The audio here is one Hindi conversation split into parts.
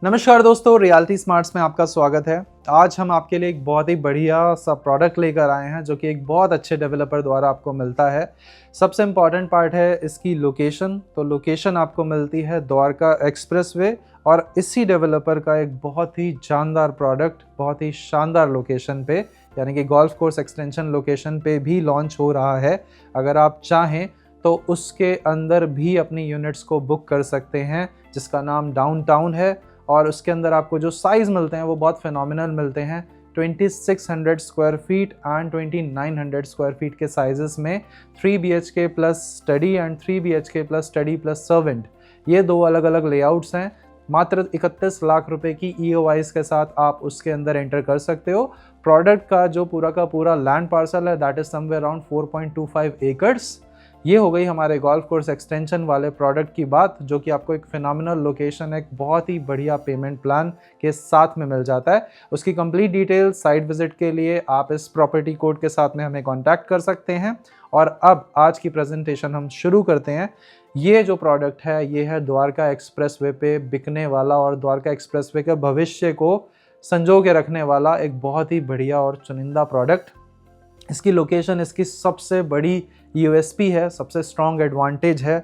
नमस्कार दोस्तों, रियलिटी स्मार्ट्स में आपका स्वागत है। आज हम आपके लिए एक बहुत ही बढ़िया सा प्रोडक्ट लेकर आए हैं जो कि एक बहुत अच्छे डेवलपर द्वारा आपको मिलता है। सबसे इम्पॉर्टेंट पार्ट है इसकी लोकेशन। तो लोकेशन आपको मिलती है द्वारका एक्सप्रेसवे और इसी डेवलपर का एक बहुत ही जानदार प्रोडक्ट बहुत ही शानदार लोकेशन पे यानी कि गोल्फ कोर्स एक्सटेंशन लोकेशन पे भी लॉन्च हो रहा है। अगर आप चाहें तो उसके अंदर भी अपनी यूनिट्स को बुक कर सकते हैं जिसका नाम डाउनटाउन है। और उसके अंदर आपको जो साइज़ मिलते हैं वो बहुत फिनोमिनल मिलते हैं। 2600 square feet and 2900 square feet के साइजेस में 3 BHK plus study and 3 BHK plus study plus servant, ये दो अलग अलग लेआउट्स हैं। मात्र 31 लाख रुपए की EOIs के साथ आप उसके अंदर एंटर कर सकते हो। प्रोडक्ट का पूरा लैंड पार्सल है that is somewhere around 4.25 acres. ये हो गई हमारे गोल्फ कोर्स एक्सटेंशन वाले प्रोडक्ट की बात, जो कि आपको एक फिनोमिनल लोकेशन, एक बहुत ही बढ़िया पेमेंट प्लान के साथ में मिल जाता है। उसकी कंप्लीट डिटेल साइट विजिट के लिए आप इस प्रॉपर्टी कोड के साथ में हमें कांटेक्ट कर सकते हैं। और अब आज की प्रेजेंटेशन हम शुरू करते हैं। ये जो प्रोडक्ट है ये है द्वारका एक्सप्रेसवे पे बिकने वाला और द्वारका एक्सप्रेसवे के भविष्य को संजो के रखने वाला एक बहुत ही बढ़िया और चुनिंदा प्रोडक्ट। इसकी लोकेशन इसकी सबसे बड़ी USP है, सबसे स्ट्रॉन्ग एडवांटेज है।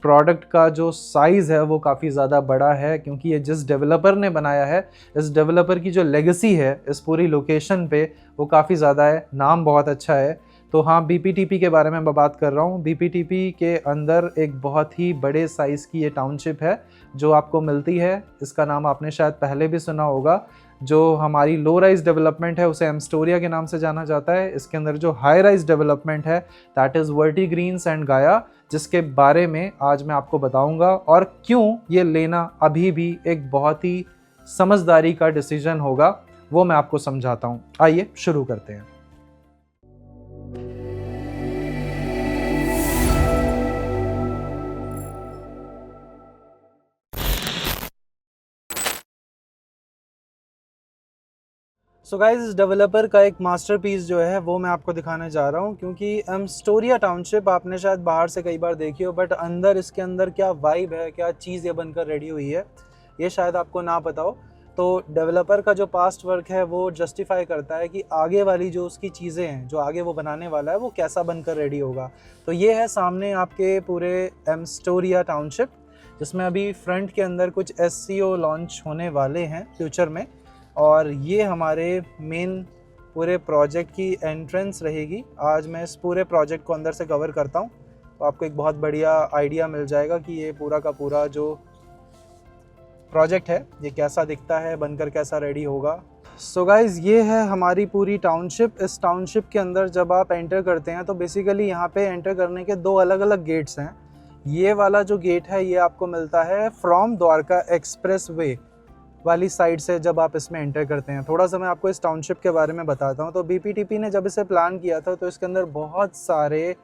प्रोडक्ट का जो साइज़ है वो काफ़ी ज़्यादा बड़ा है क्योंकि ये जिस डेवलपर ने बनाया है, इस डेवलपर की जो लेगेसी है इस पूरी लोकेशन पे वो काफ़ी ज़्यादा है, नाम बहुत अच्छा है। तो हाँ, BPTP के बारे में मैं बात कर रहा हूँ। BPTP के अंदर एक बहुत ही बड़े साइज़ की ये टाउनशिप है जो आपको मिलती है। इसका नाम आपने शायद पहले भी सुना होगा। जो हमारी लो राइज डेवलपमेंट है उसे एम्स्टोरिया के नाम से जाना जाता है। इसके अंदर जो हाई राइज डेवलपमेंट है that is Varti Green's and गाया, जिसके बारे में आज मैं आपको बताऊंगा और क्यों ये लेना अभी भी एक बहुत ही समझदारी का डिसीजन होगा वो मैं आपको समझाता हूँ। आइए शुरू करते हैं। सो गाइज, इस डेवलपर का एक मास्टरपीस जो है वो मैं आपको दिखाने जा रहा हूँ क्योंकि एम्स्टोरिया टाउनशिप आपने शायद बाहर से कई बार देखी हो, बट अंदर इसके अंदर क्या वाइब है, क्या चीज़ ये बनकर रेडी हुई है, ये शायद आपको ना पता हो। तो डेवलपर का जो पास्ट वर्क है वो जस्टिफाई करता है कि आगे वाली जो उसकी चीज़ें हैं, जो आगे वो बनाने वाला है वो कैसा बनकर रेडी होगा। तो ये है सामने आपके पूरे एम्स्टोरिया टाउनशिप, जिसमें अभी फ्रंट के अंदर कुछ SCO लॉन्च होने वाले हैं फ्यूचर में। और ये हमारे मेन पूरे प्रोजेक्ट की एंट्रेंस रहेगी। आज मैं इस पूरे प्रोजेक्ट को अंदर से कवर करता हूँ तो आपको एक बहुत बढ़िया आइडिया मिल जाएगा कि ये पूरा का पूरा जो प्रोजेक्ट है ये कैसा दिखता है, बनकर कैसा रेडी होगा। सो गाइज़, ये है हमारी पूरी टाउनशिप। इस टाउनशिप के अंदर जब आप एंटर करते हैं तो बेसिकली यहाँ पे एंटर करने के दो अलग अलग गेट्स हैं। ये वाला जो गेट है ये आपको मिलता है फ्रॉम द्वारका एक्सप्रेस वे वाली साइड से जब आप इसमें एंटर करते हैं। थोड़ा सा मैं आपको इस टाउनशिप के बारे में बताता हूँ। तो BPTP ने जब इसे प्लान किया था तो इसके अंदर बहुत सारे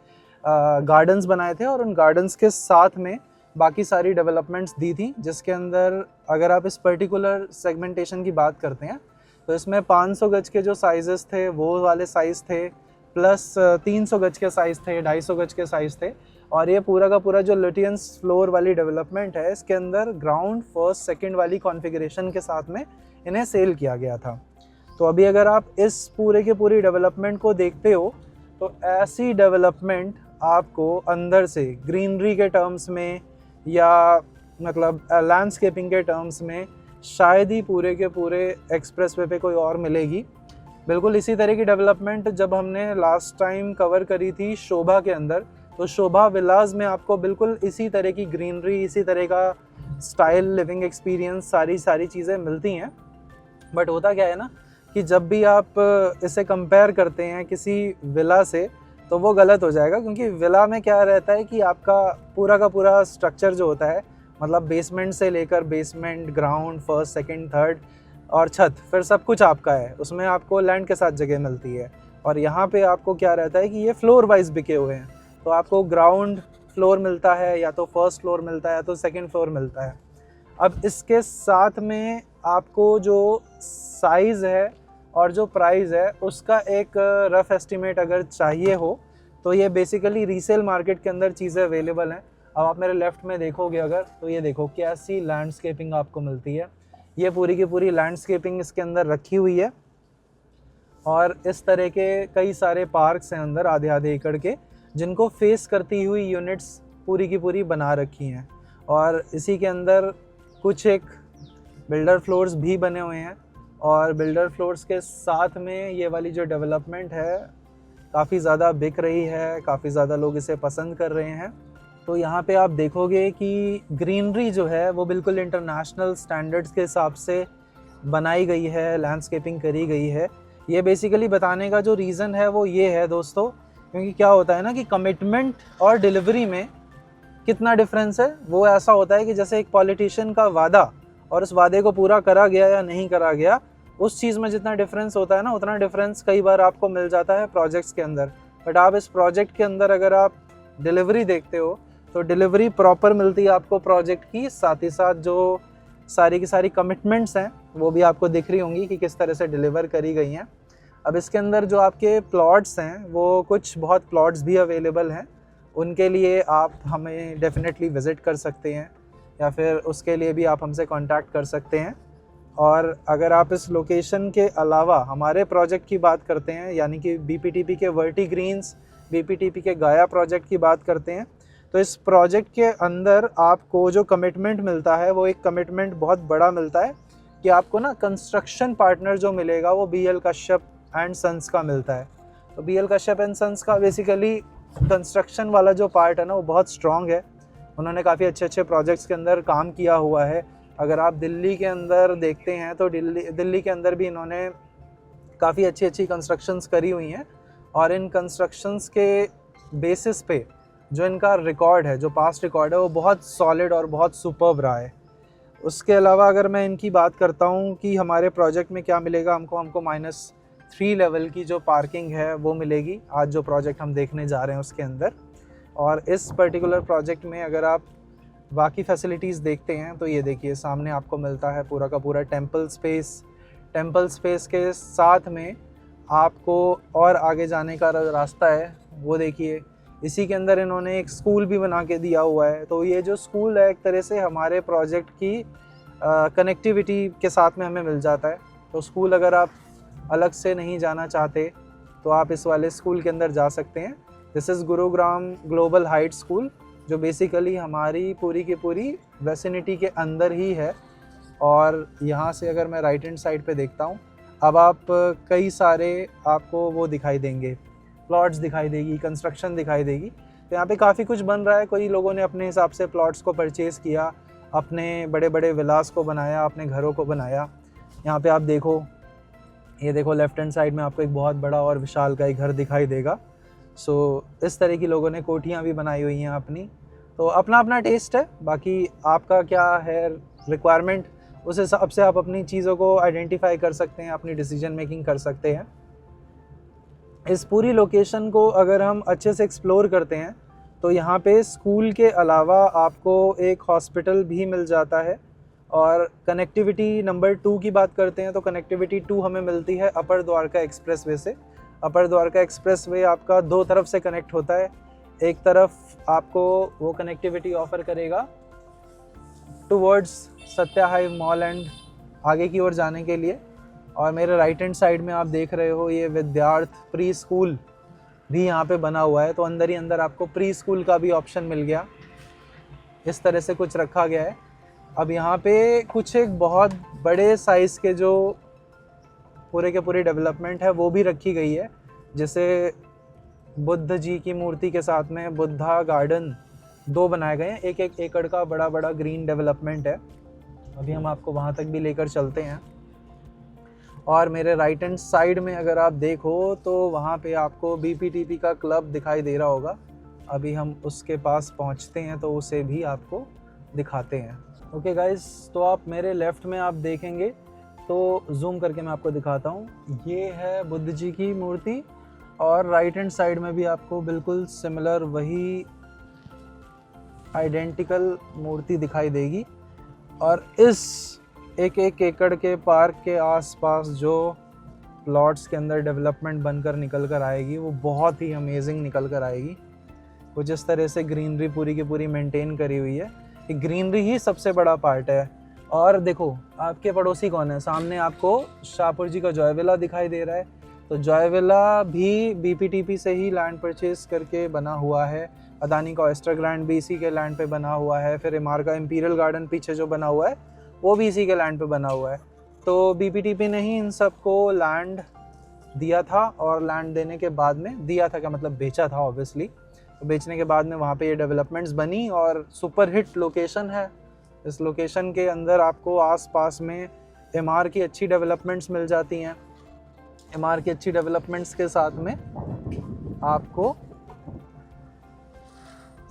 गार्डन्स बनाए थे और उन गार्डन्स के साथ में बाकी सारी डेवलपमेंट्स दी थी, जिसके अंदर अगर आप इस पर्टिकुलर सेगमेंटेशन की बात करते हैं तो इसमें 500 गज के जो साइजेस थे वो वाले साइज़ थे, प्लस 300 गज के साइज़ थे, 250 गज के साइज़ थे। और ये पूरा का पूरा जो लुटियंस फ्लोर वाली डेवलपमेंट है इसके अंदर ग्राउंड फर्स्ट सेकंड वाली कॉन्फ़िगरेशन के साथ में इन्हें सेल किया गया था। तो अभी अगर आप इस पूरे के पूरी डेवलपमेंट को देखते हो तो ऐसी डेवलपमेंट आपको अंदर से ग्रीनरी के टर्म्स में या मतलब लैंडस्केपिंग के टर्म्स में शायद ही पूरे के पूरे एक्सप्रेसवे पे कोई और मिलेगी। बिल्कुल इसी तरह की डेवलपमेंट जब हमने लास्ट टाइम कवर करी थी शोभा के अंदर, तो शोभा विलास में आपको बिल्कुल इसी तरह की ग्रीनरी, इसी तरह का स्टाइल, लिविंग एक्सपीरियंस, सारी चीज़ें मिलती हैं। बट होता क्या है ना कि जब भी आप इसे कंपेयर करते हैं किसी विला से तो वो गलत हो जाएगा, क्योंकि विला में क्या रहता है कि आपका पूरा का पूरा स्ट्रक्चर जो होता है, मतलब बेसमेंट से लेकर basement, ground, first, second, third और छत, फिर सब कुछ आपका है। उसमें आपको लैंड के साथ जगह मिलती है। और यहाँ पे आपको क्या रहता है कि ये फ्लोर वाइज बिके हुए हैं, तो आपको ग्राउंड फ्लोर मिलता है, या तो फर्स्ट फ्लोर मिलता है या तो सेकंड फ्लोर मिलता है। अब इसके साथ में आपको जो साइज़ है और जो प्राइस है उसका एक रफ़ एस्टिमेट अगर चाहिए हो तो ये बेसिकली रीसेल मार्केट के अंदर चीज़ें अवेलेबल हैं। अब आप मेरे लेफ़्ट में देखोगे अगर, तो ये देखो कैसी लैंडस्केपिंग आपको मिलती है। ये पूरी की पूरी लैंडस्केपिंग इसके अंदर रखी हुई है। और इस तरह के कई सारे पार्क्स हैं अंदर आधे आधे एकड़ के, जिनको फेस करती हुई यूनिट्स पूरी की पूरी बना रखी हैं। और इसी के अंदर कुछ एक बिल्डर फ्लोर्स भी बने हुए हैं। और बिल्डर फ्लोर्स के साथ में ये वाली जो डेवलपमेंट है काफ़ी ज़्यादा बिक रही है, काफ़ी ज़्यादा लोग इसे पसंद कर रहे हैं। तो यहाँ पे आप देखोगे कि ग्रीनरी जो है वो बिल्कुल इंटरनेशनल स्टैंडर्ड्स के हिसाब से बनाई गई है, लैंडस्केपिंग करी गई है। ये बेसिकली बताने का जो रीज़न है वो ये है दोस्तों, क्योंकि क्या होता है ना कि कमिटमेंट और डिलीवरी में कितना डिफरेंस है। वो ऐसा होता है कि जैसे एक पॉलिटिशियन का वादा और उस वादे को पूरा करा गया या नहीं करा गया, उस चीज़ में जितना डिफरेंस होता है ना, उतना डिफरेंस कई बार आपको मिल जाता है प्रोजेक्ट्स के अंदर। बट आप इस प्रोजेक्ट के अंदर अगर आप डिलीवरी देखते हो तो डिलीवरी प्रॉपर मिलती है आपको प्रोजेक्ट की, साथ ही साथ जो सारी की सारी कमिटमेंट्स हैं वो भी आपको दिख रही होंगी कि किस तरह से डिलीवर करी गई हैं। अब इसके अंदर जो आपके प्लॉट्स हैं वो कुछ बहुत प्लॉट्स भी अवेलेबल हैं, उनके लिए आप हमें डेफिनेटली विज़िट कर सकते हैं या फिर उसके लिए भी आप हमसे कांटेक्ट कर सकते हैं। और अगर आप इस लोकेशन के अलावा हमारे प्रोजेक्ट की बात करते हैं, यानी कि बीपीटीपी के वर्टी ग्रीन्स, बीपीटीपी के गाया प्रोजेक्ट की बात करते हैं, तो इस प्रोजेक्ट के अंदर आपको जो कमिटमेंट मिलता है वो एक कमिटमेंट बहुत बड़ा मिलता है कि आपको ना कंस्ट्रक्शन पार्टनर जो मिलेगा वो BL कश्यप एंड सन्स का मिलता है। तो BL कश्यप एंड सन्स का बेसिकली कंस्ट्रक्शन वाला जो पार्ट है ना वो बहुत स्ट्रॉन्ग है। उन्होंने काफ़ी अच्छे अच्छे प्रोजेक्ट्स के अंदर काम किया हुआ है। अगर आप दिल्ली के अंदर देखते हैं तो दिल्ली के अंदर भी इन्होंने काफ़ी अच्छी अच्छी कंस्ट्रक्शंस करी हुई हैं। और इन कंस्ट्रक्शंस के बेसिस पे जो इनका रिकॉर्ड है, जो पास्ट रिकॉर्ड है, वो बहुत सॉलिड और बहुत सुपर्ब रहा है। उसके अलावा अगर मैं इनकी बात करता हूँ कि हमारे प्रोजेक्ट में क्या मिलेगा हमको -3 लेवल की जो पार्किंग है वो मिलेगी आज जो प्रोजेक्ट हम देखने जा रहे हैं उसके अंदर। और इस पर्टिकुलर प्रोजेक्ट में अगर आप बाकी फैसिलिटीज़ देखते हैं तो ये देखिए सामने आपको मिलता है पूरा का पूरा टेंपल स्पेस के साथ में आपको और आगे जाने का रास्ता है वो देखिए। इसी के अंदर इन्होंने एक स्कूल भी बना के दिया हुआ है। तो ये जो स्कूल है एक तरह से हमारे प्रोजेक्ट की कनेक्टिविटी के साथ में हमें मिल जाता है। तो स्कूल अगर आप अलग से नहीं जाना चाहते तो आप इस वाले स्कूल के अंदर जा सकते हैं। This is Gurugram global height school, जो बेसिकली हमारी पूरी की पूरी वेसिनिटी के अंदर ही है। और यहाँ से अगर मैं राइट हैंड साइड पे देखता हूँ, अब आप कई सारे आपको वो दिखाई देंगे, प्लॉट्स दिखाई देगी, कंस्ट्रक्शन दिखाई देगी। तो यहाँ पे काफ़ी कुछ बन रहा है। कोई लोगों ने अपने हिसाब से प्लॉट्स को परचेज़ किया, अपने बड़े बड़े विलास को बनाया, अपने घरों को बनाया। यहाँ पे आप देखो, ये देखो लेफ्ट हैंड साइड में आपको एक बहुत बड़ा और विशालकाय घर दिखाई देगा। सो इस तरह की लोगों ने कोठियाँ भी बनाई हुई हैं अपनी। तो अपना अपना टेस्ट है, बाकी आपका क्या है रिक्वायरमेंट, उस हिसाब से आप अपनी चीज़ों को आइडेंटिफाई कर सकते हैं, अपनी डिसीजन मेकिंग कर सकते हैं। इस पूरी लोकेशन को अगर हम अच्छे से एक्सप्लोर करते हैं तो यहाँ पे स्कूल के अलावा आपको एक हॉस्पिटल भी मिल जाता है। और कनेक्टिविटी नंबर 2 की बात करते हैं तो कनेक्टिविटी 2 हमें मिलती है अपर द्वारका एक्सप्रेसवे से। अपर द्वारका एक्सप्रेसवे आपका 2 तरफ से कनेक्ट होता है। एक तरफ आपको वो कनेक्टिविटी ऑफर करेगा towards Satya hive mall and आगे की ओर जाने के लिए। और मेरे राइट हैंड साइड में आप देख रहे हो ये विद्यार्थ प्री स्कूल भी यहाँ पे बना हुआ है। तो अंदर ही अंदर आपको प्री स्कूल का भी ऑप्शन मिल गया। इस तरह से कुछ रखा गया है। अब यहाँ पे कुछ एक बहुत बड़े साइज़ के जो पूरे के पूरे डेवलपमेंट है वो भी रखी गई है। जैसे बुद्ध जी की मूर्ति के साथ में बुद्धा गार्डन 2 बनाए गए हैं। 1-1 एकड़ का बड़ा बड़ा ग्रीन डेवलपमेंट है। अभी हम आपको वहाँ तक भी लेकर चलते हैं। और मेरे राइट हैंड साइड में अगर आप देखो तो वहाँ पे आपको बीपीटीपी का क्लब दिखाई दे रहा होगा। अभी हम उसके पास पहुँचते हैं तो उसे भी आपको दिखाते हैं। ओके गाइस, तो आप मेरे लेफ़्ट में आप देखेंगे तो जूम करके मैं आपको दिखाता हूँ। ये है बुद्ध जी की मूर्ति और राइट हैंड साइड में भी आपको बिल्कुल सिमिलर वही आइडेंटिकल मूर्ति दिखाई देगी। और इस 1-1 एकड़ के पार्क के आसपास जो प्लॉट्स के अंदर डेवलपमेंट बनकर निकल कर आएगी वो बहुत ही अमेजिंग निकल कर आएगी। कुछ इस तरह से ग्रीनरी पूरी की पूरी मेंटेन करी हुई है। ग्रीनरी ही सबसे बड़ा पार्ट है। और देखो आपके पड़ोसी कौन है, सामने आपको शाहपुर जी का जॉय विला दिखाई दे रहा है। तो जॉय विला भी बीपीटीपी से ही लैंड परचेज करके बना हुआ है। अदानी का ऑयस्टर ग्रैंड भी इसी के लैंड पे बना हुआ है। फिर एमआर का इंपीरियल गार्डन पीछे जो बना हुआ है वो भी इसी के लैंड पे बना हुआ है। तो बीपीटीपी ने ही इन सबको लैंड दिया था, और लैंड देने के बाद में, दिया था क्या मतलब बेचा था ऑब्वियसली, तो बेचने के बाद में वहाँ पे ये डेवलपमेंट्स बनी और सुपर हिट लोकेशन है। इस लोकेशन के अंदर आपको आसपास में एमआर की अच्छी डेवलपमेंट्स मिल जाती हैं। एमआर की अच्छी डेवलपमेंट्स के साथ में आपको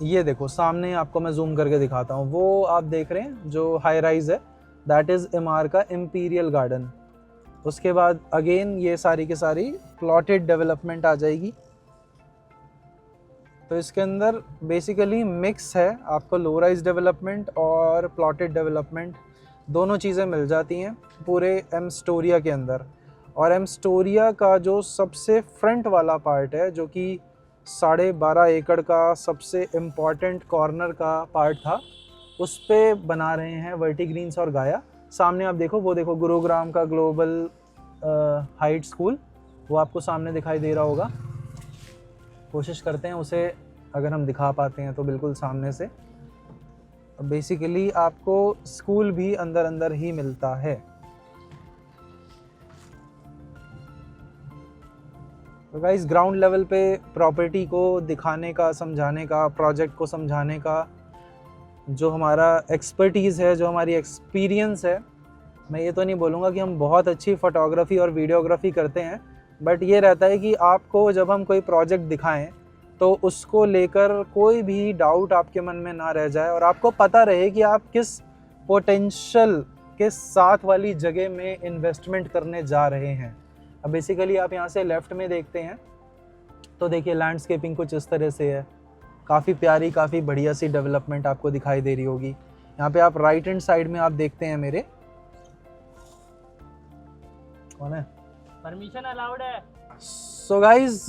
ये देखो सामने आपको मैं जूम करके दिखाता हूँ, वो आप देख रहे हैं जो हाई राइज है, दैट इज़ एमआर का इंपीरियल गार्डन। उसके बाद अगेन ये सारी की सारी प्लॉटेड डेवलपमेंट आ जाएगी। तो इसके अंदर बेसिकली मिक्स है, आपको लो राइज डेवलपमेंट और प्लॉटेड डेवलपमेंट दोनों चीज़ें मिल जाती हैं पूरे एम स्टोरिया के अंदर। और एम स्टोरिया का जो सबसे फ्रंट वाला पार्ट है, जो कि 12.5 एकड़ का सबसे इम्पॉर्टेंट कॉर्नर का पार्ट था, उस पे बना रहे हैं वर्टिग्रीन्स और गाया। सामने आप देखो, वो देखो गुरुग्राम का ग्लोबल हाइट स्कूल, वो आपको सामने दिखाई दे रहा होगा। कोशिश करते हैं उसे अगर हम दिखा पाते हैं तो बिल्कुल सामने से। बेसिकली आपको स्कूल भी अंदर अंदर ही मिलता है। तो गाइस ग्राउंड लेवल पे प्रॉपर्टी को दिखाने का, समझाने का, प्रोजेक्ट को समझाने का जो हमारा एक्सपर्टीज़ है, जो हमारी एक्सपीरियंस है, मैं ये तो नहीं बोलूँगा कि हम बहुत अच्छी फ़ोटोग्राफ़ी और वीडियोग्राफ़ी करते हैं, बट ये रहता है कि आपको जब हम कोई प्रोजेक्ट दिखाएं तो उसको लेकर कोई भी डाउट आपके मन में ना रह जाए और आपको पता रहे कि आप किस पोटेंशियल के साथ वाली जगह में इन्वेस्टमेंट करने जा रहे हैं। अब बेसिकली आप यहाँ से लेफ़्ट में देखते हैं तो देखिए लैंडस्केपिंग कुछ इस तरह से है, काफ़ी प्यारी, काफ़ी बढ़िया सी डेवलपमेंट आपको दिखाई दे रही होगी। यहाँ पे आप राइट हैंड साइड में आप देखते हैं मेरे, कौन है, परमिशन अलाउड है। सो गाइज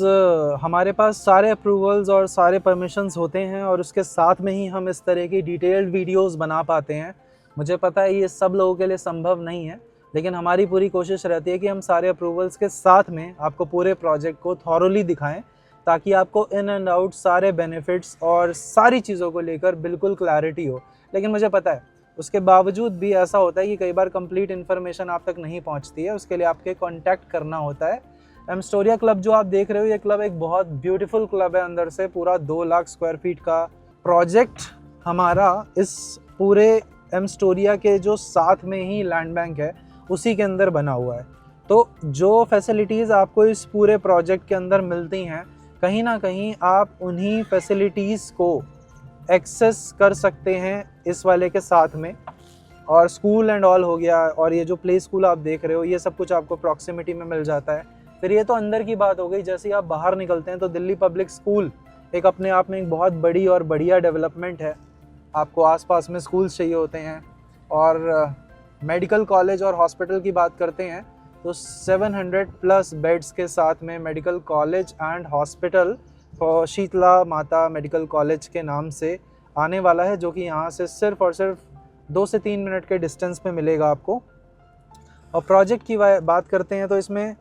हमारे पास सारे अप्रूवल्स और सारे परमिशंस होते हैं और उसके साथ में ही हम इस तरह की डिटेल्ड वीडियोस बना पाते हैं। मुझे पता है ये सब लोगों के लिए संभव नहीं है, लेकिन हमारी पूरी कोशिश रहती है कि हम सारे अप्रूवल्स के साथ में आपको पूरे प्रोजेक्ट को थॉरोली दिखाएं, ताकि आपको इन एंड आउट सारे बेनिफिट्स और सारी चीज़ों को लेकर बिल्कुल क्लैरिटी हो। लेकिन मुझे पता है उसके बावजूद भी ऐसा होता है कि कई बार कंप्लीट इन्फॉर्मेशन आप तक नहीं पहुंचती है, उसके लिए आपके कांटेक्ट करना होता है। एम स्टोरिया क्लब जो आप देख रहे हो, ये क्लब एक बहुत ब्यूटीफुल क्लब है, अंदर से पूरा 2 लाख स्क्वायर फीट का प्रोजेक्ट हमारा इस पूरे एम स्टोरिया के जो साथ में ही लैंड बैंक है उसी के अंदर बना हुआ है। तो जो फैसिलिटीज़ आपको इस पूरे प्रोजेक्ट के अंदर मिलती हैं, कहीं ना कहीं आप उन्हीं फैसिलिटीज़ को एक्सेस कर सकते हैं इस वाले के साथ में। और स्कूल एंड ऑल हो गया, और ये जो प्ले स्कूल आप देख रहे हो, ये सब कुछ आपको प्रॉक्सिमिटी में मिल जाता है। फिर ये तो अंदर की बात हो गई। जैसे ही आप बाहर निकलते हैं तो दिल्ली पब्लिक स्कूल एक अपने आप में एक बहुत बड़ी और बढ़िया डेवलपमेंट है। आपको आसपास में स्कूल्स चाहिए होते हैं, और मेडिकल कॉलेज और हॉस्पिटल की बात करते हैं तो 700+ बेड्स के साथ में medical college and hospital Sheetla Mata medical college के नाम से आने वाला है, जो कि यहाँ से सिर्फ और सिर्फ 2 से 3 मिनट के डिस्टेंस पे मिलेगा आपको। और प्रोजेक्ट की बात करते हैं तो इसमें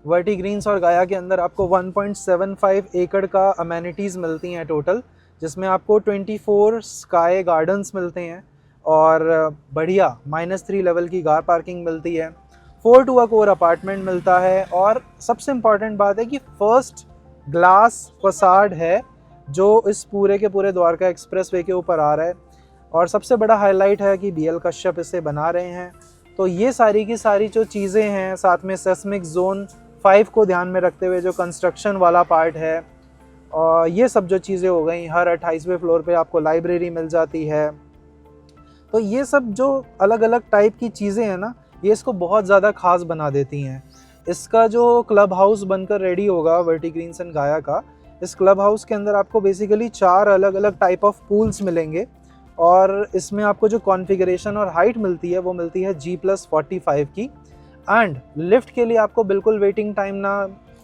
वर्टिग्रीन्स और गाया के अंदर आपको 1.75 एकड़ का अमेनिटीज़ मिलती हैं टोटल, जिसमें आपको 24 स्काई गार्डन्स मिलते हैं और बढ़िया -3 लेवल की कार पार्किंग मिलती है, 4 टू कोर अपार्टमेंट मिलता है, और सबसे इम्पॉर्टेंट बात है कि फर्स्ट ग्लास फसाड है जो इस पूरे के पूरे द्वारका एक्सप्रेस वे के ऊपर आ रहा है। और सबसे बड़ा हाईलाइट है कि BL कश्यप इसे बना रहे हैं। तो ये सारी की सारी जो चीज़ें हैं, साथ में सेस्मिक जोन 5 को ध्यान में रखते हुए जो कंस्ट्रक्शन वाला पार्ट है, और ये सब जो चीज़ें हो गई, हर 28वें फ्लोर पे आपको लाइब्रेरी मिल जाती है। तो ये सब जो अलग अलग टाइप की चीज़ें हैं ना, ये इसको बहुत ज़्यादा ख़ास बना देती हैं। इसका जो क्लब हाउस बनकर रेडी होगा वर्टिग्रीन्स एंड गाया का, इस क्लब हाउस के अंदर आपको बेसिकली 4 अलग अलग टाइप ऑफ पूल्स मिलेंगे, और इसमें आपको जो कॉन्फ़िगरेशन और हाइट मिलती है वो मिलती है G+45 की। एंड लिफ्ट के लिए आपको बिल्कुल वेटिंग टाइम ना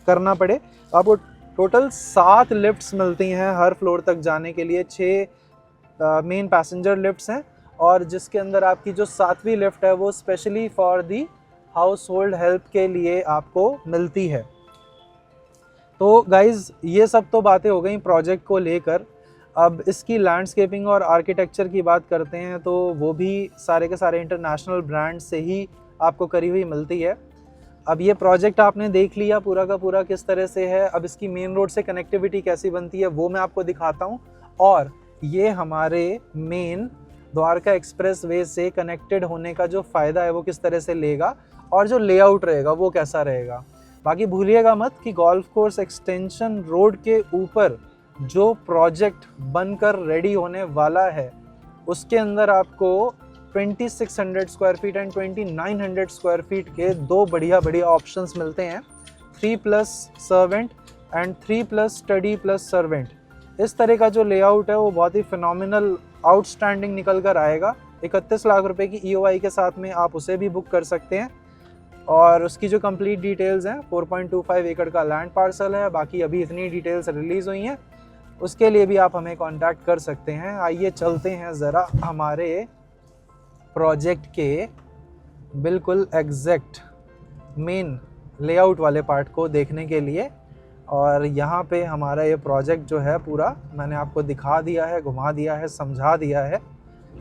करना पड़े, आपको टोटल 7 लिफ्ट्स मिलती हैं हर फ्लोर तक जाने के लिए। 6 मेन पैसेंजर लिफ्ट्स हैं और जिसके अंदर आपकी जो 7वीं लिफ्ट है वो specially for the house hold help के लिए आपको मिलती है। तो गाइज़ ये सब तो बातें हो गई प्रोजेक्ट को लेकर। अब इसकी लैंडस्केपिंग और आर्किटेक्चर की बात करते हैं तो वो भी सारे के सारे इंटरनेशनल ब्रांड से ही आपको करी हुई मिलती है। अब ये प्रोजेक्ट आपने देख लिया पूरा का पूरा किस तरह से है। अब इसकी मेन रोड से कनेक्टिविटी कैसी बनती है वो मैं आपको दिखाता हूँ, और ये हमारे मेन द्वारका एक्सप्रेस वे से कनेक्टेड होने का जो फ़ायदा है वो किस तरह से लेगा, और जो लेआउट रहेगा वो कैसा रहेगा। बाकी भूलिएगा मत कि गोल्फ कोर्स एक्सटेंशन रोड के ऊपर जो प्रोजेक्ट बनकर रेडी होने वाला है उसके अंदर आपको 2600 square feet and 2900 square feet के दो बढ़िया बढ़िया ऑप्शंस मिलते हैं, 3+ servant and 3+ study plus servant. इस तरह का जो लेआउट है वो बहुत ही फिनोमिनल आउटस्टैंडिंग निकल कर आएगा। 31 लाख रुपए की EOI के साथ में आप उसे भी बुक कर सकते हैं, और उसकी जो कंप्लीट डिटेल्स हैं 4.25 एकड़ का लैंड पार्सल है। बाकी अभी इतनी डिटेल्स रिलीज़ हुई हैं, उसके लिए भी आप हमें कांटेक्ट कर सकते हैं। आइए चलते हैं ज़रा हमारे प्रोजेक्ट के बिल्कुल एग्जैक्ट मेन लेआउट वाले पार्ट को देखने के लिए। और यहाँ पे हमारा ये प्रोजेक्ट जो है पूरा मैंने आपको दिखा दिया है, घुमा दिया है, समझा दिया है।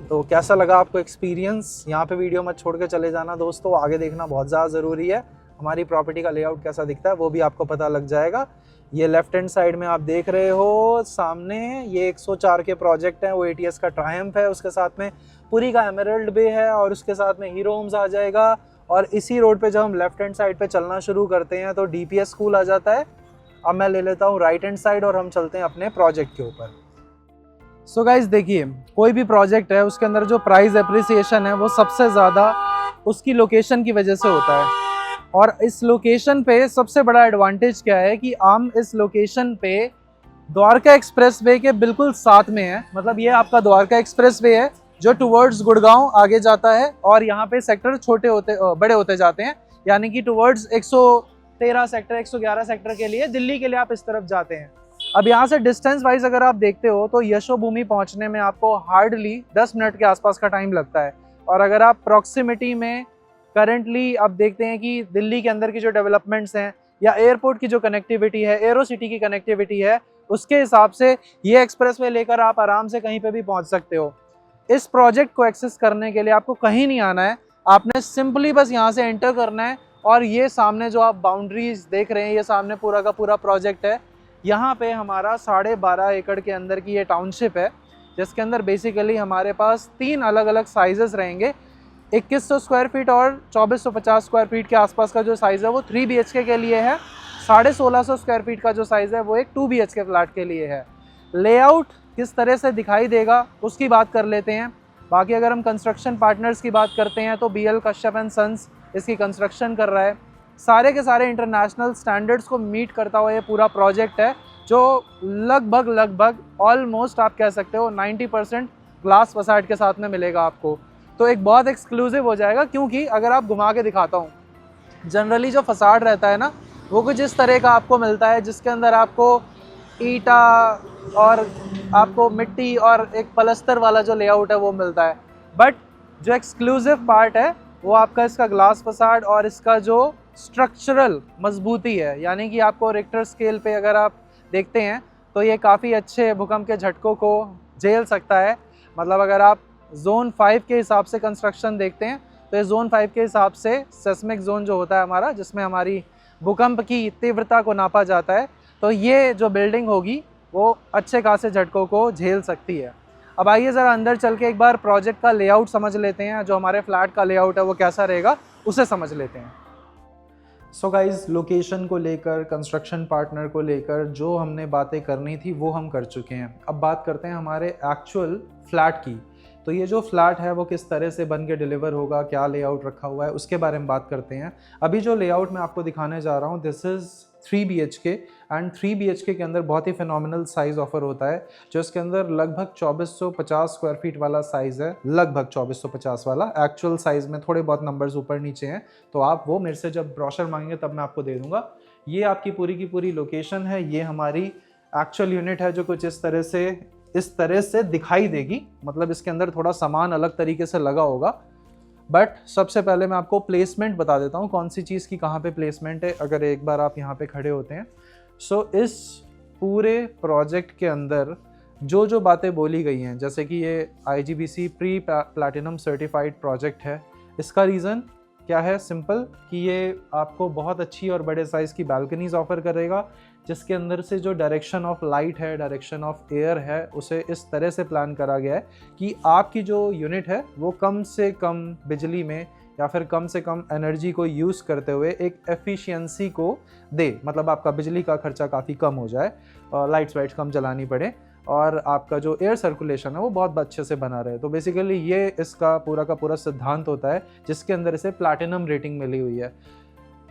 तो कैसा लगा आपको एक्सपीरियंस? यहाँ पे वीडियो मत छोड़ के चले जाना दोस्तों, आगे देखना बहुत ज़्यादा ज़रूरी है। हमारी प्रॉपर्टी का लेआउट कैसा दिखता है वो भी आपको पता लग जाएगा। ये लेफ्ट हैंड साइड में आप देख रहे हो सामने, ये 104 के प्रोजेक्ट हैं, वो ATS का ट्रायम्फ है, उसके साथ में पुरी का एमराल्ड बे है, और उसके साथ में हीरो होम्स आ जाएगा। और इसी रोड पे जब हम लेफ्ट हैंड साइड पे चलना शुरू करते हैं तो DPS स्कूल आ जाता है। अब मैं ले लेता हूँ राइट हैंड साइड और हम चलते हैं अपने प्रोजेक्ट के ऊपर। सो गाइज देखिए, कोई भी प्रोजेक्ट है उसके अंदर जो प्राइस एप्रिसिएशन है वो सबसे ज़्यादा उसकी लोकेशन की वजह से होता है। और इस लोकेशन पे सबसे बड़ा एडवांटेज क्या है कि हम इस लोकेशन पे द्वारका एक्सप्रेस वे के बिल्कुल साथ में है। मतलब ये आपका द्वारका एक्सप्रेस वे है जो टुवर्ड्स गुड़गांव आगे जाता है, और यहाँ पे सेक्टर बड़े होते जाते हैं, यानी कि टुवर्ड्स 113 सेक्टर 111 सेक्टर के लिए, दिल्ली के लिए आप इस तरफ जाते हैं। अब यहाँ से डिस्टेंस वाइज अगर आप देखते हो तो यशोभूमि पहुँचने में आपको हार्डली 10 मिनट के आसपास का टाइम लगता है। और अगर आप प्रॉक्सिमिटी में करंटली आप देखते हैं कि दिल्ली के अंदर की जो डेवलपमेंट्स हैं या एयरपोर्ट की जो कनेक्टिविटी है, एरो सिटी की कनेक्टिविटी है, उसके हिसाब से ये एक्सप्रेसवे लेकर आप आराम से कहीं पे भी पहुंच सकते हो। इस प्रोजेक्ट को एक्सेस करने के लिए आपको कहीं नहीं आना है, आपने सिंपली बस यहाँ से एंटर करना है। और ये सामने जो आप बाउंड्रीज देख रहे हैं, ये सामने पूरा का पूरा प्रोजेक्ट है। यहाँ पे हमारा 12.5 एकड़ के अंदर की ये टाउनशिप है, जिसके अंदर बेसिकली हमारे पास 3 अलग अलग साइजेस रहेंगे। 2100 स्क्वायर फीट और 2450 स्क्वायर फीट के आसपास का जो साइज़ है वो 3 BHK के लिए है। 1650 स्क्वायर फीट का जो साइज़ है वो एक 2 BHK फ्लैट के लिए है। लेआउट किस तरह से दिखाई देगा उसकी बात कर लेते हैं। बाकी अगर हम कंस्ट्रक्शन पार्टनर्स की बात करते हैं तो BL कश्यप एंड सन्स इसकी कंस्ट्रक्शन कर रहा है। सारे के सारे इंटरनेशनल स्टैंडर्ड्स को मीट करता हुआ ये पूरा प्रोजेक्ट है, जो लगभग ऑलमोस्ट आप कह सकते हो 90% ग्लास फसाड के साथ में मिलेगा आपको। तो एक बहुत एक्सक्लूसिव हो जाएगा, क्योंकि अगर आप घुमा के दिखाता हूँ, जनरली जो फसाड रहता है ना वो कुछ इस तरह का आपको मिलता है, जिसके अंदर आपको ईटा और आपको मिट्टी और एक पलस्तर वाला जो लेआउट है वो मिलता है। बट जो एक्सक्लूसिव पार्ट है वो आपका इसका ग्लास फसाड और इसका जो स्ट्रक्चरल मजबूती है, यानी कि आपको रिक्टर स्केल पे अगर आप देखते हैं तो ये काफ़ी अच्छे भूकंप के झटकों को झेल सकता है। मतलब अगर आप जोन 5 के हिसाब से कंस्ट्रक्शन देखते हैं तो ये जोन 5 के हिसाब से सेस्मिक जोन जो होता है हमारा, जिसमें हमारी भूकंप की तीव्रता को नापा जाता है, तो ये जो बिल्डिंग होगी वो अच्छे खासे झटकों को झेल सकती है। अब आइए ज़रा अंदर चल के एक बार प्रोजेक्ट का लेआउट समझ लेते हैं, जो हमारे फ्लैट का लेआउट है वो कैसा रहेगा उसे समझ लेते हैं। सो गाइज़, लोकेशन को लेकर, कंस्ट्रक्शन पार्टनर को लेकर जो हमने बातें करनी थी वो हम कर चुके हैं। अब बात करते हैं हमारे एक्चुअल फ्लैट की। तो ये जो फ्लैट है वो किस तरह से बन के डिलीवर होगा, क्या लेआउट रखा हुआ है, उसके बारे में बात करते हैं। अभी जो लेआउट मैं आपको दिखाने जा रहा हूँ, this is 3 BHK and 3 BHK के अंदर बहुत ही फिनोमिनल साइज़ ऑफर होता है, जो इसके अंदर लगभग 2450 स्क्वायर फीट वाला साइज़ है। लगभग 2450 वाला, एक्चुअल साइज़ में थोड़े बहुत नंबर्स ऊपर नीचे हैं, तो आप वो मेरे से जब ब्रोशर मांगेंगे तब मैं आपको दे दूँगा। ये आपकी पूरी की पूरी लोकेशन है। ये हमारी एक्चुअल यूनिट है जो कुछ इस तरह से इस तरह से दिखाई देगी, मतलब इसके अंदर थोड़ा सामान अलग तरीके से लगा होगा। बट सबसे पहले मैं आपको प्लेसमेंट बता देता हूँ, कौन सी चीज़ की कहाँ पे प्लेसमेंट है, अगर एक बार आप यहाँ पे खड़े होते हैं। सो इस पूरे प्रोजेक्ट के अंदर जो जो बातें बोली गई हैं, जैसे कि ये IGBC pre platinum certified project है, इसका रीज़न क्या है? सिंपल कि ये आपको बहुत अच्छी और बड़े साइज़ की बालकनीज ऑफर करेगा, जिसके अंदर से जो डायरेक्शन ऑफ लाइट है, डायरेक्शन ऑफ एयर है, उसे इस तरह से प्लान करा गया है कि आपकी जो यूनिट है वो कम से कम बिजली में या फिर कम से कम एनर्जी को यूज़ करते हुए एक एफिशिएंसी को दे, मतलब आपका बिजली का खर्चा काफ़ी कम हो जाए, लाइट्स वाइट्स कम जलानी पड़े और आपका जो एयर सर्कुलेशन है वो बहुत अच्छे से बना रहे। तो बेसिकली ये इसका पूरा का पूरा सिद्धांत होता है, जिसके अंदर इसे प्लैटिनम रेटिंग मिली हुई है।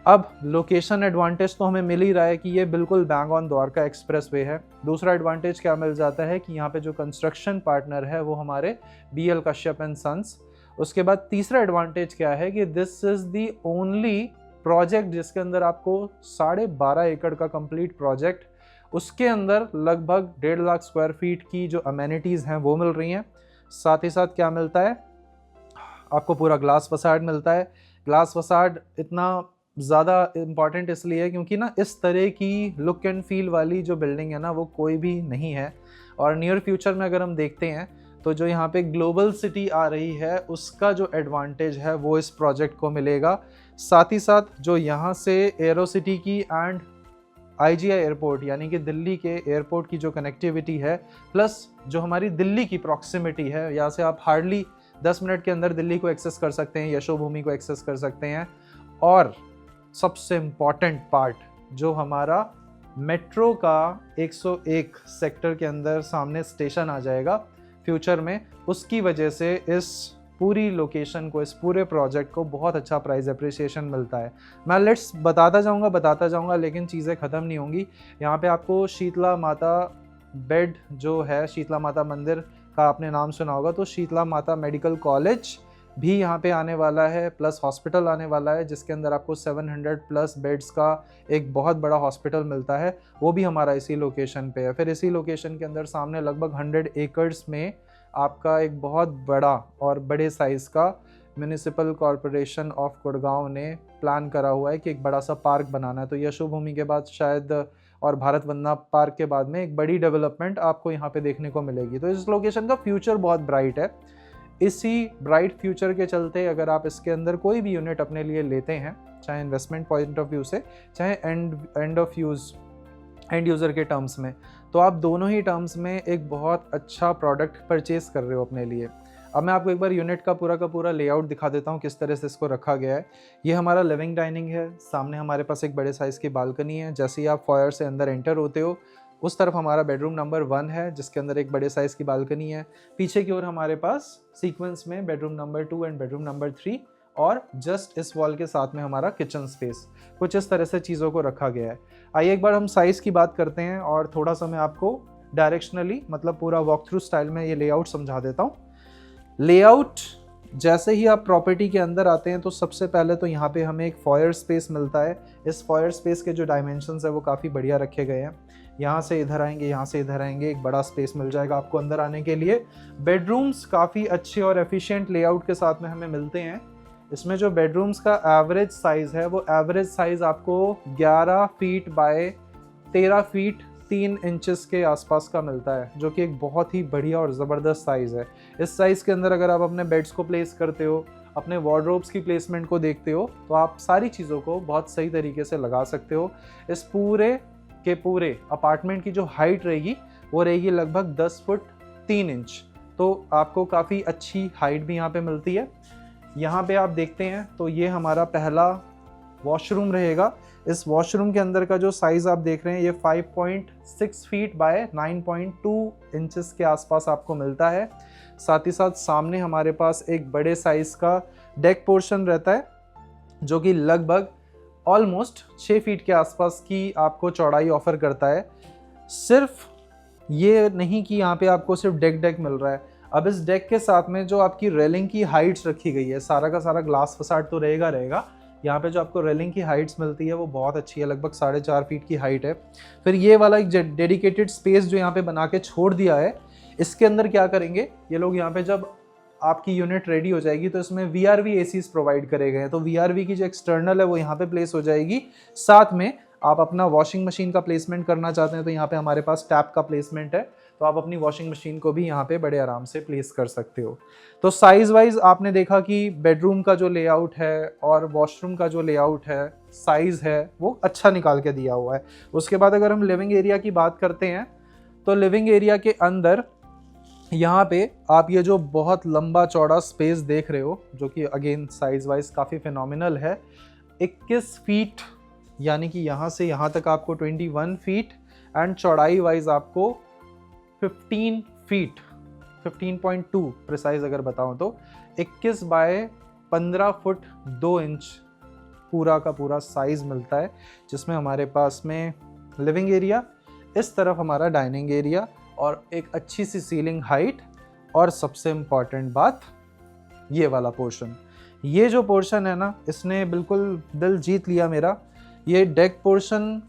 अब लोकेशन एडवांटेज तो हमें मिल ही रहा है कि ये बिल्कुल bang on Dwarka express way है। दूसरा एडवांटेज क्या मिल जाता है कि यहाँ पे जो कंस्ट्रक्शन पार्टनर है वो हमारे BL कश्यप एंड सन्स। उसके बाद तीसरा एडवांटेज क्या है कि this is the only project जिसके अंदर आपको 12.5 एकड़ का कंप्लीट प्रोजेक्ट, उसके अंदर लगभग 1.5 लाख स्क्वायर फीट की जो अमेनिटीज़ हैं वो मिल रही हैं। साथ ही साथ क्या मिलता है आपको? पूरा ग्लास फसाड मिलता है। ग्लास फसाड इतना ज़्यादा इम्पॉर्टेंट इसलिए है क्योंकि ना इस तरह की लुक एंड फील वाली जो बिल्डिंग है ना वो कोई भी नहीं है। और नियर फ्यूचर में अगर हम देखते हैं तो जो यहाँ पे ग्लोबल सिटी आ रही है उसका जो एडवांटेज है वो इस प्रोजेक्ट को मिलेगा। साथ ही साथ जो यहाँ से एरो सिटी की एंड IGI एयरपोर्ट यानी कि दिल्ली के एयरपोर्ट की जो कनेक्टिविटी है, प्लस जो हमारी दिल्ली की प्रॉक्सिमिटी है, यहाँ से आप हार्डली 10 मिनट के अंदर दिल्ली को एक्सेस कर सकते हैं, यशोभूमि को एक्सेस कर सकते हैं। और सबसे इम्पॉर्टेंट पार्ट जो हमारा मेट्रो का 101 सेक्टर के अंदर सामने स्टेशन आ जाएगा फ्यूचर में, उसकी वजह से इस पूरी लोकेशन को, इस पूरे प्रोजेक्ट को बहुत अच्छा प्राइस एप्रिसिएशन मिलता है। मैं लेट्स बताता जाऊंगा लेकिन चीज़ें ख़त्म नहीं होंगी। यहाँ पे आपको शीतला माता बेड जो है, शीतला माता मंदिर का आपने नाम सुना होगा, तो शीतला माता मेडिकल कॉलेज भी यहाँ पे आने वाला है, प्लस हॉस्पिटल आने वाला है जिसके अंदर आपको 700 प्लस बेड्स का एक बहुत बड़ा हॉस्पिटल मिलता है, वो भी हमारा इसी लोकेशन पे है। फिर इसी लोकेशन के अंदर सामने लगभग 100 एकड़्स में आपका एक बहुत बड़ा और बड़े साइज़ का म्यूनिसिपल कॉरपोरेशन ऑफ गुड़गांव ने प्लान करा हुआ है कि एक बड़ा सा पार्क बनाना है। तो यशोभूमि के बाद शायद और भारत वंदना पार्क के बाद में एक बड़ी डेवलपमेंट आपको यहाँ पे देखने को मिलेगी। तो इस लोकेशन का फ्यूचर बहुत ब्राइट है। इसी ब्राइट फ्यूचर के चलते अगर आप इसके अंदर कोई भी यूनिट अपने लिए लेते हैं, चाहे इन्वेस्टमेंट पॉइंट ऑफ व्यू से, चाहे एंड यूज़र के टर्म्स में, तो आप दोनों ही टर्म्स में एक बहुत अच्छा प्रोडक्ट परचेज कर रहे हो अपने लिए। अब मैं आपको एक बार यूनिट का पूरा लेआउट दिखा देता हूँ किस तरह से इसको रखा गया है। ये हमारा लिविंग डाइनिंग है, सामने हमारे पास एक बड़े साइज़ की बालकनी है। जैसे ही आप फॉयर से अंदर एंटर होते हो उस तरफ हमारा बेडरूम नंबर 1 है जिसके अंदर एक बड़े साइज़ की बालकनी है। पीछे की ओर हमारे पास सीक्वेंस में bedroom number 2 and bedroom number 3 और जस्ट इस वॉल के साथ में हमारा किचन स्पेस। कुछ इस तरह से चीज़ों को रखा गया है। आइए एक बार हम साइज़ की बात करते हैं और थोड़ा सा मैं आपको डायरेक्शनली, मतलब पूरा वॉक थ्रू स्टाइल में ये लेआउट समझा देता हूँ। लेआउट जैसे ही आप प्रॉपर्टी के अंदर आते हैं तो सबसे पहले तो यहाँ पे हमें एक फॉयर स्पेस मिलता है। इस फॉयर स्पेस के जो डायमेंशंस है वो काफ़ी बढ़िया रखे गए हैं। यहाँ से इधर आएंगे, यहाँ से इधर आएंगे, एक बड़ा स्पेस मिल जाएगा आपको अंदर आने के लिए। बेडरूम्स काफ़ी अच्छे और एफिशिएंट लेआउट के साथ में हमें मिलते हैं। इसमें जो बेडरूम्स का एवरेज साइज़ है वो एवरेज साइज़ आपको 11 फीट बाय 13 फीट 3 इंचेस के आसपास का मिलता है, जो कि एक बहुत ही बढ़िया और ज़बरदस्त साइज़ है। इस साइज़ के अंदर अगर आप अपने बेड्स को प्लेस करते हो, अपने वार्डरोब्स की प्लेसमेंट को देखते हो, तो आप सारी चीज़ों को बहुत सही तरीके से लगा सकते हो। इस पूरे के पूरे अपार्टमेंट की जो हाइट रहेगी वो रहेगी लगभग 10 फुट 3 इंच। तो आपको काफ़ी अच्छी हाइट भी यहाँ पे मिलती है। यहाँ पे आप देखते हैं तो ये हमारा पहला वॉशरूम रहेगा। इस वॉशरूम के अंदर का जो साइज़ आप देख रहे हैं ये 5.6 फीट बाय 9.2 इंचेस के आसपास आपको मिलता है। साथ ही साथ सामने हमारे पास एक बड़े साइज़ का डेक पोर्शन रहता है जो कि लगभग ऑलमोस्ट 6 फीट के आसपास की आपको चौड़ाई ऑफर करता है। सिर्फ ये नहीं कि यहाँ पे आपको सिर्फ डेक मिल रहा है, अब इस डेक के साथ में जो आपकी रेलिंग की हाइट्स रखी गई है, सारा का सारा ग्लास फसाड तो रहेगा। यहाँ पे जो आपको रेलिंग की हाइट्स मिलती है वो बहुत अच्छी है, लगभग 4.5 फीट की हाइट है। फिर ये वाला एक डेडिकेटेड स्पेस जो यहाँ पे बना के छोड़ दिया है, इसके अंदर क्या करेंगे ये लोग, यहाँ पे जब आपकी यूनिट रेडी हो जाएगी तो इसमें VRV ACs प्रोवाइड करे गए हैं। तो VRV की जो एक्सटर्नल है वो यहाँ पे प्लेस हो जाएगी। साथ में आप अपना वॉशिंग मशीन का प्लेसमेंट करना चाहते हैं तो यहाँ पे हमारे पास टैप का प्लेसमेंट है, तो आप अपनी वॉशिंग मशीन को भी यहाँ पे बड़े आराम से प्लेस कर सकते हो। तो साइज वाइज आपने देखा कि बेडरूम का जो लेआउट है और वॉशरूम का जो लेआउट है, साइज है, वो अच्छा निकाल के दिया हुआ है। उसके बाद अगर हम लिविंग एरिया की बात करते हैं तो लिविंग एरिया के अंदर यहाँ पे आप ये जो बहुत लंबा चौड़ा स्पेस देख रहे हो, जो कि अगेन साइज वाइज काफ़ी फिनोमिनल है, 21 फीट, यानी कि यहाँ से यहाँ तक आपको 21 फीट एंड चौड़ाई वाइज आपको 15 फीट, 15.2 प्रिसाइज अगर बताऊँ तो 21 बाय 15 फुट 2 इंच पूरा का पूरा साइज मिलता है, जिसमें हमारे पास में लिविंग एरिया, इस तरफ हमारा डाइनिंग एरिया और एक अच्छी सी सीलिंग हाइट, और सबसे इम्पॉर्टेंट बात ये वाला पोर्शन, ये जो पोर्शन है ना, इसने बिल्कुल दिल जीत लिया मेरा। ये डेक पोर्शन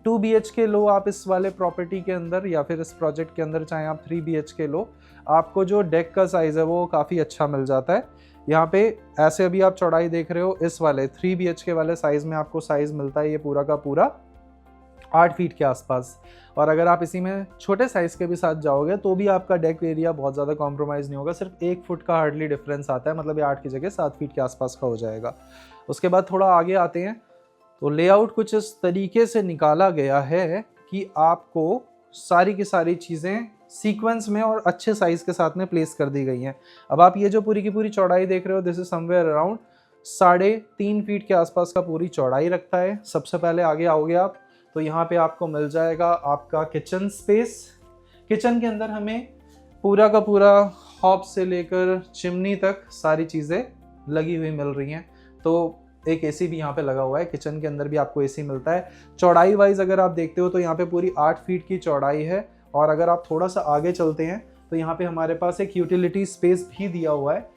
2 BHK लो आप इस वाले प्रॉपर्टी के अंदर, या फिर इस प्रोजेक्ट के अंदर चाहे आप 3 BHK लो, आपको जो डेक का साइज़ है वो काफ़ी अच्छा मिल जाता है। यहाँ पे ऐसे अभी आप चौड़ाई देख रहे हो, इस वाले 3 BHK वाले साइज़ में आपको साइज़ मिलता है ये पूरा का पूरा 8 फीट के आसपास। और अगर आप इसी में छोटे साइज़ के भी साथ जाओगे तो भी आपका डेक एरिया बहुत ज़्यादा कॉम्प्रोमाइज़ नहीं होगा, सिर्फ 1 फुट का हार्डली डिफरेंस आता है, मतलब ये 8 की जगह 7 फीट के आसपास का हो जाएगा। उसके बाद थोड़ा आगे आते हैं तो लेआउट कुछ इस तरीके से निकाला गया है कि आपको सारी की सारी चीज़ें सीक्वेंस में और अच्छे साइज़ के साथ में प्लेस कर दी गई हैं। अब आप ये जो पूरी की पूरी चौड़ाई देख रहे हो, this is somewhere around 3.5 feet के आसपास का पूरी चौड़ाई रखता है। सबसे पहले आगे आओगे आप तो यहाँ पे आपको मिल जाएगा आपका किचन स्पेस। किचन के अंदर हमें पूरा का पूरा हॉब से लेकर चिमनी तक सारी चीज़ें लगी हुई मिल रही हैं। तो एक एसी भी यहाँ पे लगा हुआ है, किचन के अंदर भी आपको एसी मिलता है। चौड़ाई वाइज अगर आप देखते हो तो यहाँ पे पूरी 8 फीट की चौड़ाई है। और अगर आप थोड़ा सा आगे चलते हैं तो यहाँ पे हमारे पास एक यूटिलिटी स्पेस भी दिया हुआ है।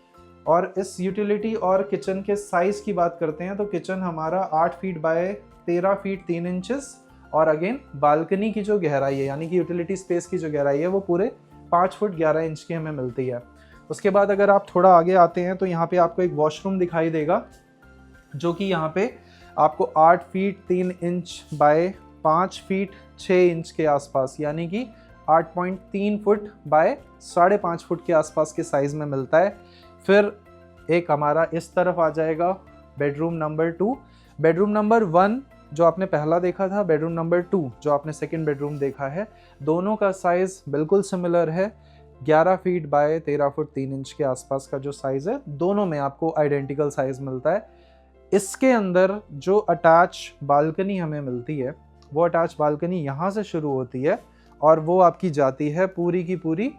और इस यूटिलिटी और किचन के साइज़ की बात करते हैं तो किचन हमारा 8 फीट बाय 13 फीट 3 इंचेस, और अगेन बालकनी की जो गहराई है, यानी कि यूटिलिटी स्पेस की जो गहराई है, वो पूरे 5 फुट 11 इंच की हमें मिलती है। उसके बाद अगर आप थोड़ा आगे आते हैं तो यहाँ पे आपको एक वॉशरूम दिखाई देगा, जो कि यहाँ पे आपको 8 feet 3 inch by 5 feet 6 inch के आसपास, यानी कि 8.3 फुट बाय 5.5 फुट के आसपास के साइज़ में मिलता है। फिर एक हमारा इस तरफ आ जाएगा बेडरूम नंबर 2। बेडरूम नंबर 1 जो आपने पहला देखा था, बेडरूम नंबर 2 जो आपने सेकंड बेडरूम देखा है, दोनों का साइज़ बिल्कुल सिमिलर है। 11 फीट बाय 13 फुट 3 इंच के आसपास का जो साइज़ है, दोनों में आपको आइडेंटिकल साइज़ मिलता है। इसके अंदर जो अटैच बालकनी हमें मिलती है, वो अटैच बालकनी यहाँ से शुरू होती है और वो आपकी जाती है पूरी की पूरी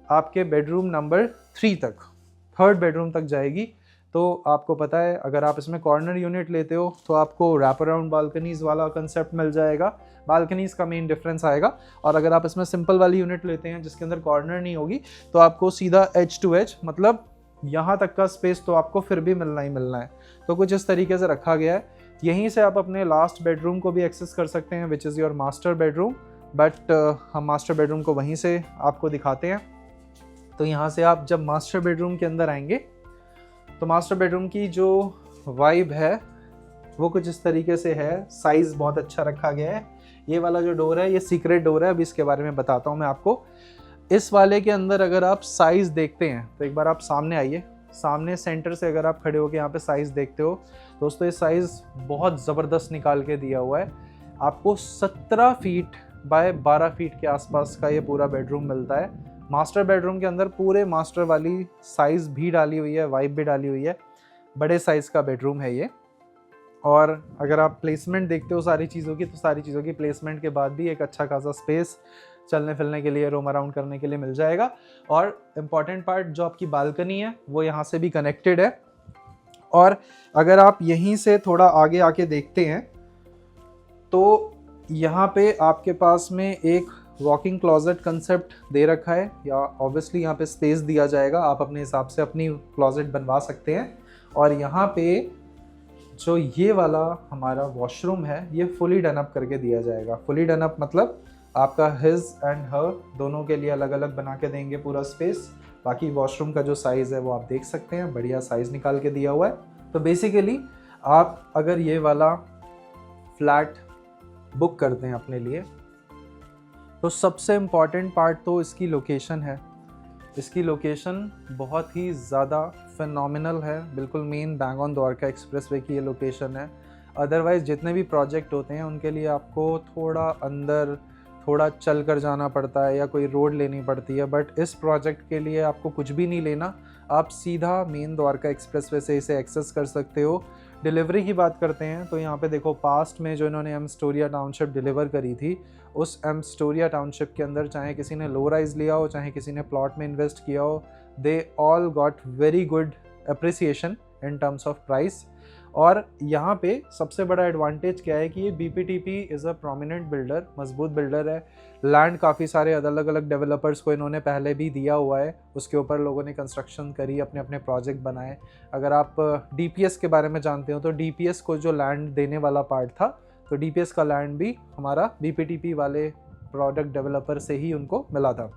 आपके बेडरूम नंबर 3 तक, थर्ड बेडरूम तक जाएगी। तो आपको पता है अगर आप इसमें कॉर्नर यूनिट लेते हो तो आपको रैप अराउंड बालकनीज़ वाला कंसेप्ट मिल जाएगा, बालकनीज़ का मेन डिफरेंस आएगा। और अगर आप इसमें सिंपल वाली यूनिट लेते हैं जिसके अंदर कॉर्नर नहीं होगी, तो आपको सीधा एज टू एज, मतलब यहाँ तक का स्पेस तो आपको फिर भी मिलना ही मिलना है। तो कुछ इस तरीके से रखा गया है। यहीं से आप अपने लास्ट बेडरूम को भी एक्सेस कर सकते हैं, which is your master bedroom. But हम मास्टर बेडरूम को वहीं से आपको दिखाते हैं। तो यहाँ से आप जब मास्टर बेडरूम के अंदर आएंगे तो मास्टर बेडरूम की जो वाइब है वो कुछ इस तरीके से है। साइज़ बहुत अच्छा रखा गया है। ये वाला जो डोर है ये सीक्रेट डोर है, अभी इसके बारे में बताता हूँ मैं आपको। इस वाले के अंदर अगर आप साइज़ देखते हैं तो एक बार आप सामने आइए। सामने सेंटर से अगर आप खड़े होकर यहाँ पे साइज़ देखते हो दोस्तों, ये साइज़ बहुत ज़बरदस्त निकाल के दिया हुआ है। आपको 17 फीट बाय 12 फीट के आसपास का ये पूरा बेडरूम मिलता है। मास्टर बेडरूम के अंदर पूरे मास्टर वाली साइज़ भी डाली हुई है, वाइब भी डाली हुई है। बड़े साइज़ का बेडरूम है ये। और अगर आप प्लेसमेंट देखते हो सारी चीज़ों की, तो सारी चीज़ों की प्लेसमेंट के बाद भी एक अच्छा खासा स्पेस चलने फिरने के लिए, रोम अराउंड करने के लिए मिल जाएगा। और इम्पॉर्टेंट पार्ट जो आपकी बालकनी है वो यहाँ से भी कनेक्टेड है। और अगर आप यहीं से थोड़ा आगे आके देखते हैं तो यहाँ पे आपके पास में एक वॉकिंग क्लोजेट कंसेप्ट दे रखा है, या ऑब्वियसली यहाँ पे स्पेस दिया जाएगा, आप अपने हिसाब से अपनी क्लोजेट बनवा सकते हैं। और यहाँ पे जो ये वाला हमारा वॉशरूम है ये फुली डन अप करके दिया जाएगा। फुली डन अप मतलब आपका हिज एंड हर दोनों के लिए अलग अलग बना के देंगे पूरा स्पेस। बाकी वॉशरूम का जो साइज़ है वो आप देख सकते हैं, बढ़िया साइज़ निकाल के दिया हुआ है। तो बेसिकली आप अगर ये वाला फ्लैट बुक करते हैं अपने लिए, तो सबसे इम्पॉर्टेंट पार्ट तो इसकी लोकेशन है। इसकी लोकेशन बहुत ही ज़्यादा फिनोमिनल है, बिल्कुल main bang on Dwarka expressway की ये लोकेशन है। अदरवाइज़ जितने भी प्रोजेक्ट होते हैं उनके लिए आपको थोड़ा अंदर, थोड़ा चल कर जाना पड़ता है या कोई रोड लेनी पड़ती है, बट इस प्रोजेक्ट के लिए आपको कुछ भी नहीं लेना, आप सीधा मेन द्वारका एक्सप्रेसवे से इसे एक्सेस कर सकते हो। डिलीवरी की बात करते हैं तो यहाँ पे देखो, पास्ट में जो इन्होंने एमस्टोरिया टाउनशिप डिलीवर करी थी, उस एमस्टोरिया टाउनशिप के अंदर चाहे किसी ने लो राइज लिया हो, चाहे किसी ने प्लॉट में इन्वेस्ट किया हो, they all got very good appreciation in terms of price. और यहाँ पे सबसे बड़ा एडवांटेज क्या है कि ये BPTP is a prominent builder, मजबूत बिल्डर है। लैंड काफ़ी सारे अलग अलग डेवलपर्स को इन्होंने पहले भी दिया हुआ है, उसके ऊपर लोगों ने कंस्ट्रक्शन करी, अपने अपने प्रोजेक्ट बनाए। अगर आप डीपीएस के बारे में जानते हो तो डीपीएस को जो लैंड देने वाला पार्ट था, तो डीपीएस का लैंड भी हमारा बीपीटीपी वाले प्रोडक्ट डेवलपर से ही उनको मिला था।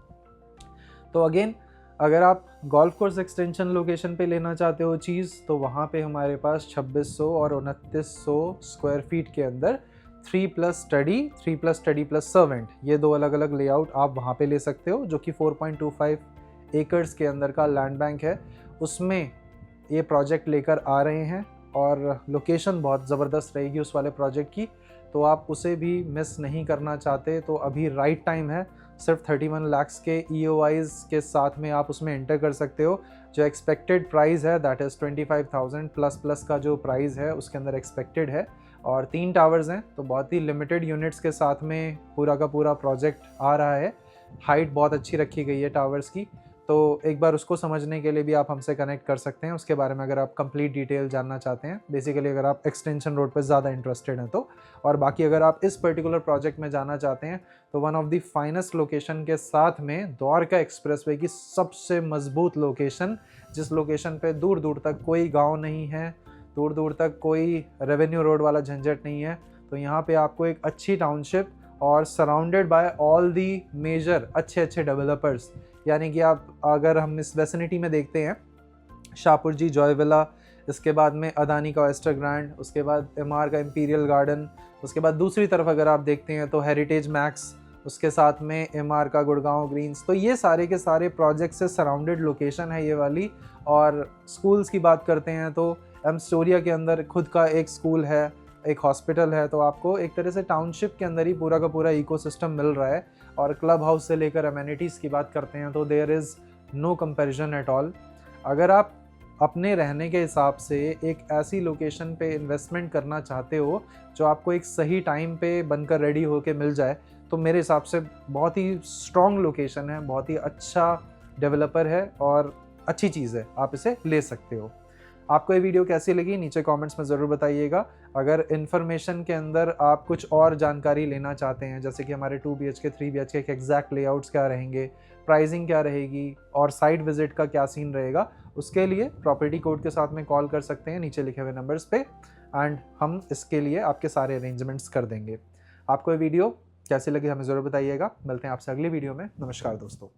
तो अगेन, अगर आप गोल्फ कोर्स एक्सटेंशन लोकेशन पे लेना चाहते हो चीज़, तो वहाँ पे हमारे पास 2600 और 2900 स्क्वायर फीट के अंदर 3+ स्टडी प्लस सर्वेंट, ये दो अलग अलग लेआउट आप वहाँ पे ले सकते हो, जो कि 4.25 एकर्स के अंदर का लैंड बैंक है। उसमें ये प्रोजेक्ट लेकर आ रहे हैं और लोकेशन बहुत ज़बरदस्त रहेगी उस वाले प्रोजेक्ट की, तो आप उसे भी मिस नहीं करना चाहते तो अभी राइट टाइम है। सिर्फ 31 लाख के EOIs के साथ में आप उसमें एंटर कर सकते हो। जो एक्सपेक्टेड प्राइस है दैट इज़ 25,000 प्लस का जो प्राइस है उसके अंदर एक्सपेक्टेड है, और 3 टावर्स हैं, तो बहुत ही लिमिटेड यूनिट्स के साथ में पूरा का पूरा प्रोजेक्ट आ रहा है। हाइट बहुत अच्छी रखी गई है टावर्स की, तो एक बार उसको समझने के लिए भी आप हमसे कनेक्ट कर सकते हैं उसके बारे में, अगर आप कंप्लीट डिटेल जानना चाहते हैं। बेसिकली अगर आप एक्सटेंशन रोड पर ज़्यादा इंटरेस्टेड हैं तो, और बाकी अगर आप इस पर्टिकुलर प्रोजेक्ट में जाना चाहते हैं तो one of the finest location के साथ में द्वारका एक्सप्रेसवे की सबसे मजबूत लोकेशन, जिस लोकेशन पे दूर दूर तक कोई गाँव नहीं है, दूर दूर तक कोई रेवेन्यू रोड वाला झंझट नहीं है, तो यहाँ पे आपको एक अच्छी टाउनशिप और surrounded by all the major अच्छे डेवलपर्स, यानी कि आप अगर हम इस वेसिनिटी में देखते हैं, शाहपुर जी जॉय विला, इसके बाद में अदानी का वेस्टर ग्रैंड, उसके बाद MR का इंपीरियल गार्डन, उसके बाद दूसरी तरफ अगर आप देखते हैं तो हेरिटेज मैक्स, उसके साथ में MR का गुड़गांव ग्रीन्स, तो ये सारे के सारे प्रोजेक्ट से सराउंडेड लोकेशन है ये वाली। और स्कूल्स की बात करते हैं तो एमस्टोरिया के अंदर खुद का एक स्कूल है, एक हॉस्पिटल है, तो आपको एक तरह से टाउनशिप के अंदर ही पूरा का पूरा इकोसिस्टम मिल रहा है। और क्लब हाउस से लेकर अमेनिटीज़ की बात करते हैं तो there is no comparison at all. अगर आप अपने रहने के हिसाब से एक ऐसी लोकेशन पे इन्वेस्टमेंट करना चाहते हो जो आपको एक सही टाइम पे बनकर रेडी होके मिल जाए, तो मेरे हिसाब से बहुत ही स्ट्रॉन्ग लोकेशन है, बहुत ही अच्छा डेवलपर है और अच्छी चीज़ है, आप इसे ले सकते हो। आपको ये वीडियो कैसी लगी नीचे कमेंट्स में ज़रूर बताइएगा। अगर इन्फॉर्मेशन के अंदर आप कुछ और जानकारी लेना चाहते हैं, जैसे कि हमारे 2 BHK 3 BHK के एग्जैक्ट लेआउट्स क्या रहेंगे, प्राइसिंग क्या रहेगी और साइट विजिट का क्या सीन रहेगा, उसके लिए प्रॉपर्टी कोड के साथ में कॉल कर सकते हैं नीचे लिखे हुए नंबर्स पे, एंड हम इसके लिए आपके सारे अरेंजमेंट्स कर देंगे। आपको ये वीडियो कैसी लगी हमें ज़रूर बताइएगा। मिलते हैं आपसे अगली वीडियो में। नमस्कार दोस्तों।